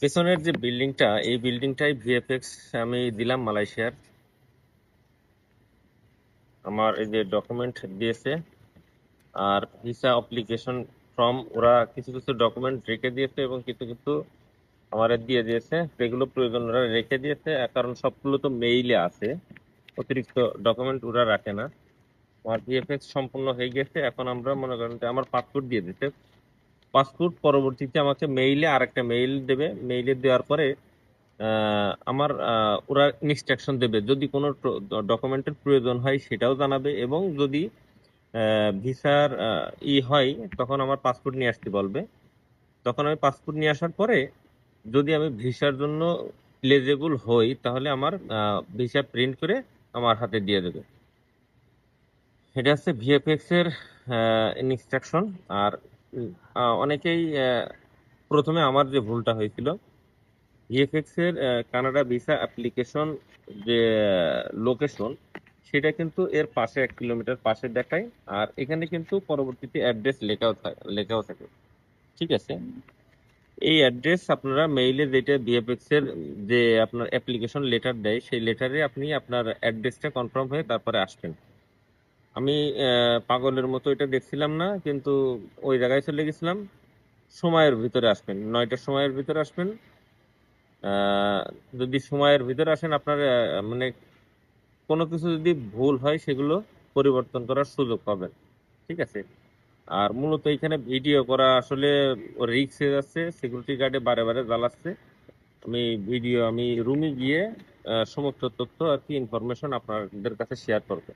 পেছনের যে বিল্ডিংটা, এই বিল্ডিংটাই ভিএফএক্স আমি দিলাম মালয়েশিয়ার। আমার এই যে ডকুমেন্ট দিয়েছে আর ভিসা অ্যাপ্লিকেশন ফর্ম, ওরা কিছু কিছু ডকুমেন্ট রেখে দিয়েছে এবং কিছু কিছু আমার দিয়ে দিয়েছে, যেগুলো প্রয়োজন ওরা রেখে দিয়েছে, কারণ সবগুলো তো মেইলে আছে, অতিরিক্ত ডকুমেন্ট ওরা রাখে না। আমার ভিএফএক্স সম্পূর্ণ হয়ে গেছে। এখন আমরা মনে করেন যে আমার পাসপোর্ট দিয়ে দিতে, পাসপোর্ট পরবর্তীতে আমাকে মেইলে আরেকটা মেইল দেবে, মেইলে দেওয়ার পরে আমার ওরা ইনস্ট্রাকশন দেবে, যদি কোনো ডকুমেন্টের প্রয়োজন হয় সেটাও জানাবে, এবং যদি ভিসার হয় তখন আমার পাসপোর্ট নিয়ে আসতে বলবে। তখন আমি পাসপোর্ট নিয়ে আসার পরে যদি আমি ভিসার জন্য এলিজিবল হই তাহলে আমার ভিসা প্রিন্ট করে আমার হাতে দিয়ে দেবে। এটা হচ্ছে ভিএফএক্স এর ইনস্ট্রাকশন। আর অনেকেই প্রথমে আমার যে ভুলটা হয়েছিল, ভিএফএক্স এর কানাডা ভিসা অ্যাপ্লিকেশন যে লোকেশন, সেটা কিন্তু এর পাশে 1 কিলোমিটার পাশে দেখায়, আর এখানে কিন্তু পরবর্তীতে অ্যাড্রেস লেখাও থাকে। ঠিক আছে, এই অ্যাড্রেস আপনারা মেইলে যেটা ভিএফএক্স এর যে আপনার অ্যাপ্লিকেশন লেটার দেয়, সেই লেটারে আপনি আপনার অ্যাড্রেসটা কনফার্ম হয়ে তারপরে আসবেন। আমি পাগলের মতো এটা দেখছিলাম না, কিন্তু ওই জায়গায় চলে গেছিলাম। সময়ের ভিতরে আসবেন, 9টার সময়ের ভিতরে আসবেন। আহ, যদি সময়ের ভিতরে আসেন আপনার মানে কোনো কিছু যদি ভুল হয় সেগুলো পরিবর্তন করার সুযোগ পাবেন। ঠিক আছে। আর মূলত এখানে ভিডিও করা আসলে রিস্ক হয়ে যাচ্ছে, সিকিউরিটি গার্ডে বারে বারে জ্বালাচ্ছে। আমি রুমে গিয়ে সমস্ত তথ্য আর কি ইনফরমেশন আপনাদের কাছে শেয়ার করবো।